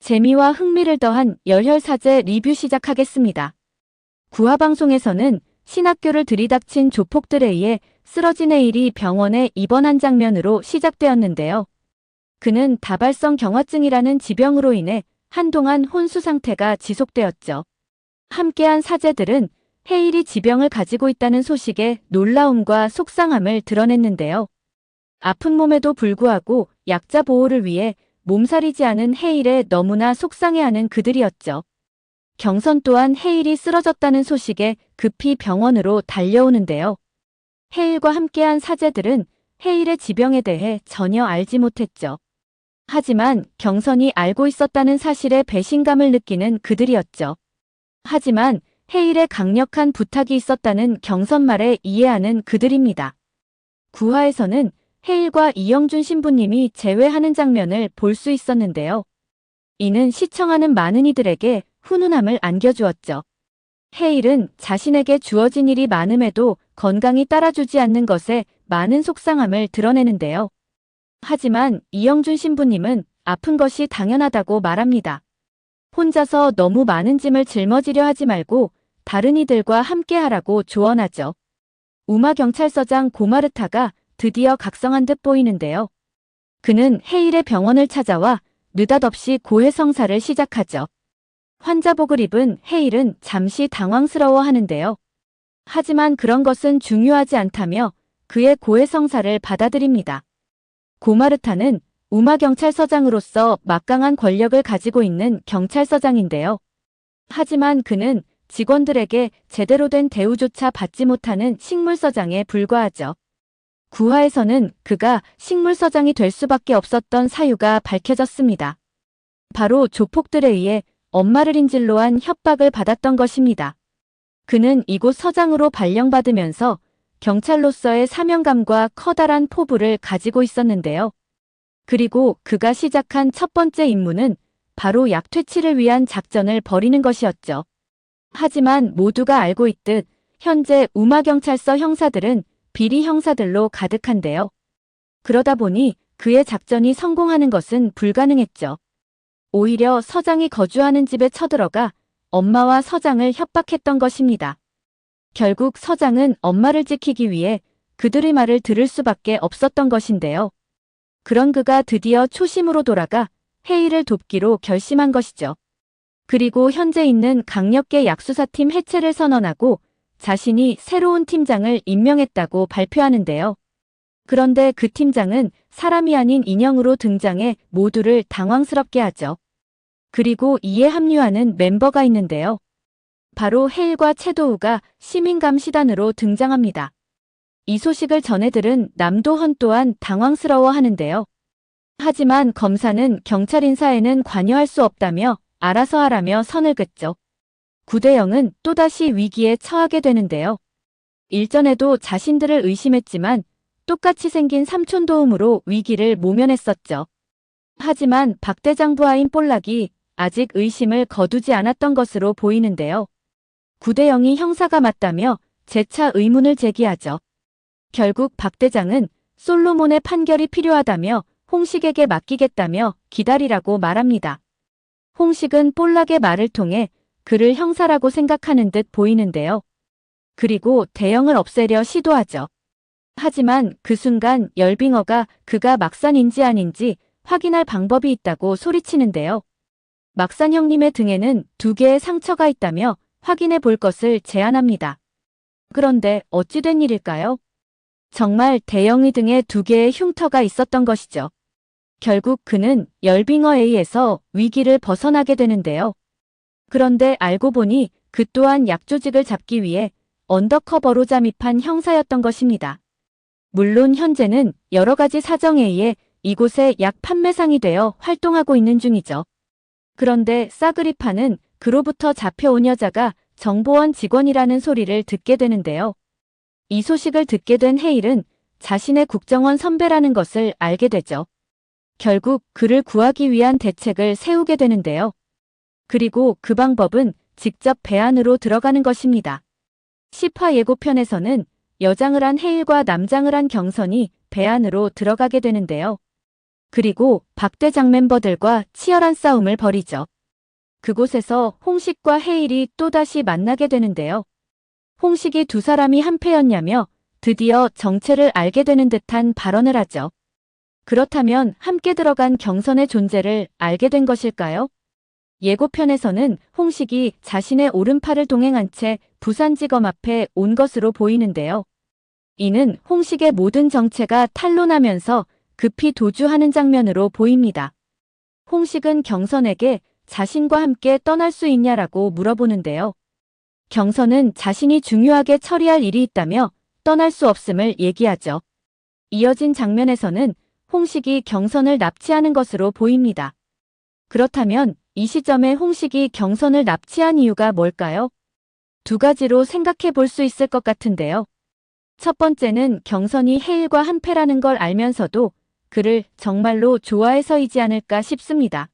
재미와 흥미를 더한 열혈사제 리뷰 시작하겠습니다. 구화방송에서는 신학교를 들이닥친 조폭들에 의해 쓰러진 헤일이 병원에 입원한 장면으로 시작되었는데요. 그는 다발성 경화증이라는 지병으로 인해 한동안 혼수 상태가 지속되었죠. 함께한 사제들은 헤일이 지병을 가지고 있다는 소식에 놀라움과 속상함을 드러냈는데요. 아픈 몸에도 불구하고 약자 보호를 위해 몸살이지 않은 헤일에 너무나 속상해하는 그들이었죠. 경선 또한 헤일이 쓰러졌다는 소식에 급히 병원으로 달려오는데요. 헤일과 함께한 사제들은 헤일의 지병에 대해 전혀 알지 못했죠. 하지만 경선이 알고 있었다는 사실에 배신감을 느끼는 그들이었죠. 하지만 헤일의 강력한 부탁이 있었다는 경선 말에 이해하는 그들입니다. 9화에서는 헤일과 이영준 신부님이 재회하는 장면을 볼 수 있었는데요. 이는 시청하는 많은 이들에게 훈훈함을 안겨주었죠. 헤일은 자신에게 주어진 일이 많음에도 건강이 따라주지 않는 것에 많은 속상함을 드러내는데요. 하지만 이영준 신부님은 아픈 것이 당연하다고 말합니다. 혼자서 너무 많은 짐을 짊어지려 하지 말고 다른 이들과 함께하라고 조언하죠. 우마경찰서장 고마르타가 드디어 각성한 듯 보이는데요. 그는 헤일의 병원을 찾아와 느닷없이 고해성사를 시작하죠. 환자복을 입은 헤일은 잠시 당황스러워하는데요. 하지만 그런 것은 중요하지 않다며 그의 고해성사를 받아들입니다. 고마르타는 우마경찰서장으로서 막강한 권력을 가지고 있는 경찰서장인데요. 하지만 그는 직원들에게 제대로 된 대우조차 받지 못하는 식물서장에 불과하죠. 9화에서는 그가 식물서장이 될 수밖에 없었던 사유가 밝혀졌습니다. 바로 조폭들에 의해 엄마를 인질로 한 협박을 받았던 것입니다. 그는 이곳 서장으로 발령받으면서 경찰로서의 사명감과 커다란 포부를 가지고 있었는데요. 그리고 그가 시작한 첫 번째 임무는 바로 약퇴치를 위한 작전을 벌이는 것이었죠. 하지만 모두가 알고 있듯 현재 우마경찰서 형사들은 비리 형사들로 가득한데요. 그러다 보니 그의 작전이 성공하는 것은 불가능했죠. 오히려 서장이 거주하는 집에 쳐들어가 엄마와 서장을 협박했던 것입니다. 결국 서장은 엄마를 지키기 위해 그들의 말을 들을 수밖에 없었던 것인데요. 그런 그가 드디어 초심으로 돌아가 헤일을 돕기로 결심한 것이죠. 그리고 현재 있는 강력계 약수사팀 해체를 선언하고 자신이 새로운 팀장을 임명했다고 발표하는데요. 그런데 그 팀장은 사람이 아닌 인형으로 등장해 모두를 당황스럽게 하죠. 그리고 이에 합류하는 멤버가 있는데요. 바로 헤일과 채도우가 시민감시단으로 등장합니다. 이 소식을 전해 들은 남도헌 또한 당황스러워하는데요. 하지만 검사는 경찰 인사에는 관여할 수 없다며 알아서 하라며 선을 긋죠. 구대영은 또다시 위기에 처하게 되는데요. 일전에도 자신들을 의심했지만 똑같이 생긴 삼촌 도움으로 위기를 모면했었죠. 하지만 박 대장 부하인 볼락이 아직 의심을 거두지 않았던 것으로 보이는데요. 구대영이 형사가 맞다며 재차 의문을 제기하죠. 결국 박 대장은 솔로몬의 판결이 필요하다며 홍식에게 맡기겠다며 기다리라고 말합니다. 홍식은 볼락의 말을 통해 그를 형사라고 생각하는 듯 보이는데요. 그리고 대영을 없애려 시도하죠. 하지만 그 순간 열빙어가 그가 막산인지 아닌지 확인할 방법이 있다고 소리치는데요. 막산 형님의 등에는 2개의 상처가 있다며 확인해 볼 것을 제안합니다. 그런데 어찌 된 일일까요? 정말 대영의 등에 2개의 흉터가 있었던 것이죠. 결국 그는 열빙어에 의해서 위기를 벗어나게 되는데요. 그런데 알고 보니 그 또한 약조직을 잡기 위해 언더커버로 잠입한 형사였던 것입니다. 물론 현재는 여러 가지 사정에 의해 이곳에 약 판매상이 되어 활동하고 있는 중이죠. 그런데 사그리파는 그로부터 잡혀온 여자가 정보원 직원이라는 소리를 듣게 되는데요. 이 소식을 듣게 된 헤일은 자신의 국정원 선배라는 것을 알게 되죠. 결국 그를 구하기 위한 대책을 세우게 되는데요. 그리고 그 방법은 직접 배 안으로 들어가는 것입니다. 10화 예고편에서는 여장을 한 헤일과 남장을 한 경선이 배 안으로 들어가게 되는데요. 그리고 박대장 멤버들과 치열한 싸움을 벌이죠. 그곳에서 홍식과 해일이 또다시 만나게 되는데요. 홍식이 두 사람이 한패였냐며 드디어 정체를 알게 되는 듯한 발언을 하죠. 그렇다면 함께 들어간 경선의 존재를 알게 된 것일까요? 예고편에서는 홍식이 자신의 오른팔을 동행한 채 부산지검 앞에 온 것으로 보이는데요. 이는 홍식의 모든 정체가 탄로나면서 급히 도주하는 장면으로 보입니다. 홍식은 경선에게 자신과 함께 떠날 수 있냐라고 물어보는데요. 경선은 자신이 중요하게 처리할 일이 있다며 떠날 수 없음을 얘기하죠. 이어진 장면에서는 홍식이 경선을 납치하는 것으로 보입니다. 그렇다면 이 시점에 홍식이 경선을 납치한 이유가 뭘까요? 두 가지로 생각해 볼 수 있을 것 같은데요. 첫 번째는 경선이 해일과 한패라는 걸 알면서도 그를 정말로 좋아해서이지 않을까 싶습니다.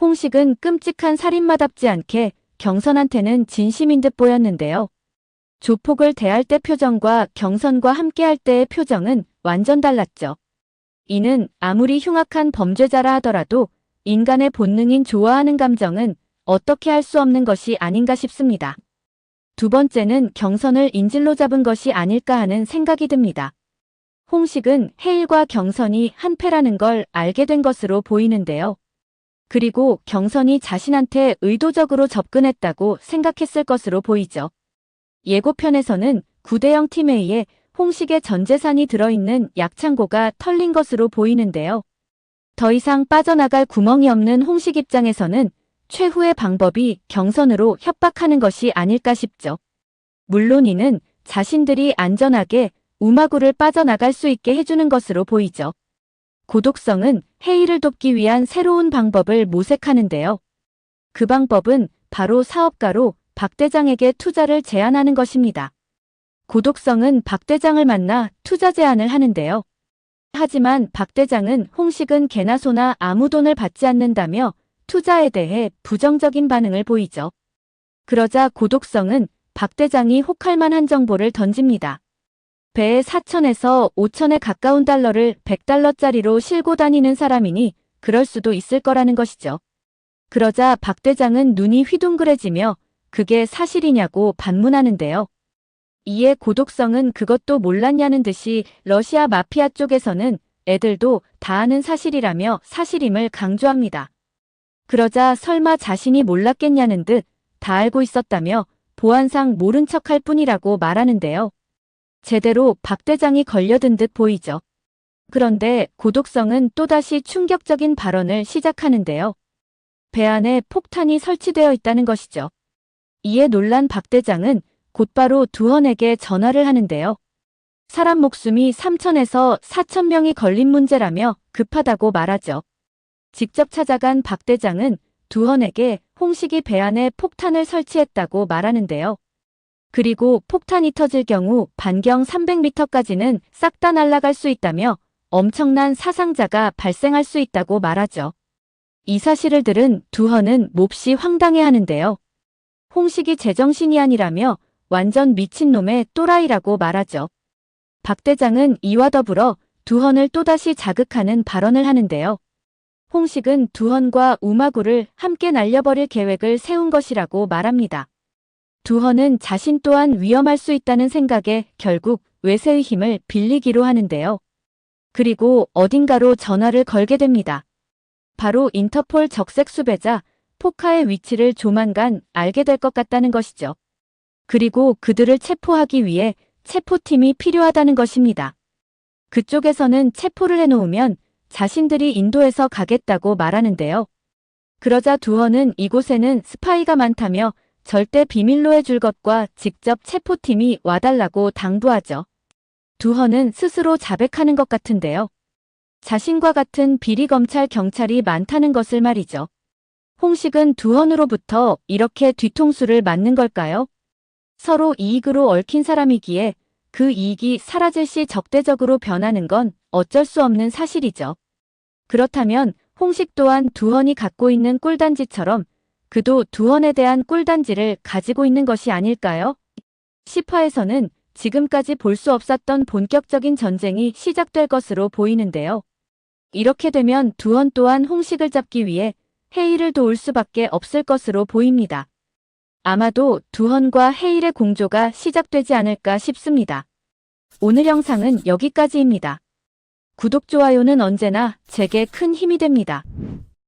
홍식은 끔찍한 살인마답지 않게 경선한테는 진심인 듯 보였는데요. 조폭을 대할 때 표정과 경선과 함께할 때의 표정은 완전 달랐죠. 이는 아무리 흉악한 범죄자라 하더라도 인간의 본능인 좋아하는 감정은 어떻게 할 수 없는 것이 아닌가 싶습니다. 두 번째는 경선을 인질로 잡은 것이 아닐까 하는 생각이 듭니다. 홍식은 해일과 경선이 한패라는 걸 알게 된 것으로 보이는데요. 그리고 경선이 자신한테 의도적으로 접근했다고 생각했을 것으로 보이죠. 예고편에서는 9대0 팀에 의해 홍식의 전 재산이 들어있는 약창고가 털린 것으로 보이는데요. 더 이상 빠져나갈 구멍이 없는 홍식 입장에서는 최후의 방법이 경선으로 협박하는 것이 아닐까 싶죠. 물론 이는 자신들이 안전하게 우마구를 빠져나갈 수 있게 해주는 것으로 보이죠. 고독성은 해일을 돕기 위한 새로운 방법을 모색하는데요. 그 방법은 바로 사업가로 박 대장에게 투자를 제안하는 것입니다. 고독성은 박 대장을 만나 투자 제안을 하는데요. 하지만 박 대장은 홍식은 개나 소나 아무 돈을 받지 않는다며 투자에 대해 부정적인 반응을 보이죠. 그러자 고독성은 박 대장이 혹할 만한 정보를 던집니다. 배에 4천에서 5천에 가까운 달러를 100달러짜리로 싣고 다니는 사람이니 그럴 수도 있을 거라는 것이죠. 그러자 박 대장은 눈이 휘둥그레지며 그게 사실이냐고 반문하는데요. 이에 고독성은 그것도 몰랐냐는 듯이 러시아 마피아 쪽에서는 애들도 다 아는 사실이라며 사실임을 강조합니다. 그러자 설마 자신이 몰랐겠냐는 듯 다 알고 있었다며 보안상 모른 척할 뿐이라고 말하는데요. 제대로 박 대장이 걸려든 듯 보이죠. 그런데 고독성은 또다시 충격적인 발언을 시작하는데요. 배 안에 폭탄이 설치되어 있다는 것이죠. 이에 놀란 박 대장은 곧바로 두헌에게 전화를 하는데요. 사람 목숨이 3천에서 4천 명이 걸린 문제라며 급하다고 말하죠. 직접 찾아간 박 대장은 두헌에게 홍식이 배 안에 폭탄을 설치했다고 말하는데요. 그리고 폭탄이 터질 경우 반경 300m까지는 싹 다 날아갈 수 있다며 엄청난 사상자가 발생할 수 있다고 말하죠. 이 사실을 들은 두헌은 몹시 황당해하는데요. 홍식이 제정신이 아니라며 완전 미친놈의 또라이라고 말하죠. 박 대장은 이와 더불어 두헌을 또다시 자극하는 발언을 하는데요. 홍식은 두헌과 우마구를 함께 날려버릴 계획을 세운 것이라고 말합니다. 두헌은 자신 또한 위험할 수 있다는 생각에 결국 외세의 힘을 빌리기로 하는데요. 그리고 어딘가로 전화를 걸게 됩니다. 바로 인터폴 적색 수배자 포카의 위치를 조만간 알게 될 것 같다는 것이죠. 그리고 그들을 체포하기 위해 체포팀이 필요하다는 것입니다. 그쪽에서는 체포를 해놓으면 자신들이 인도에서 가겠다고 말하는데요. 그러자 두헌은 이곳에는 스파이가 많다며 절대 비밀로 해줄 것과 직접 체포팀이 와달라고 당부하죠. 두헌은 스스로 자백하는 것 같은데요. 자신과 같은 비리 검찰 경찰이 많다는 것을 말이죠. 홍식은 두헌으로부터 이렇게 뒤통수를 맞는 걸까요? 서로 이익으로 얽힌 사람이기에 그 이익이 사라질 시 적대적으로 변하는 건 어쩔 수 없는 사실이죠. 그렇다면 홍식 또한 두헌이 갖고 있는 꿀단지처럼 그도 두헌에 대한 꿀단지를 가지고 있는 것이 아닐까요? 10화에서는 지금까지 볼 수 없었던 본격적인 전쟁이 시작될 것으로 보이는데요. 이렇게 되면 두헌 또한 홍식을 잡기 위해 헤일을 도울 수밖에 없을 것으로 보입니다. 아마도 두헌과 헤일의 공조가 시작되지 않을까 싶습니다. 오늘 영상은 여기까지입니다. 구독, 좋아요는 언제나 제게 큰 힘이 됩니다.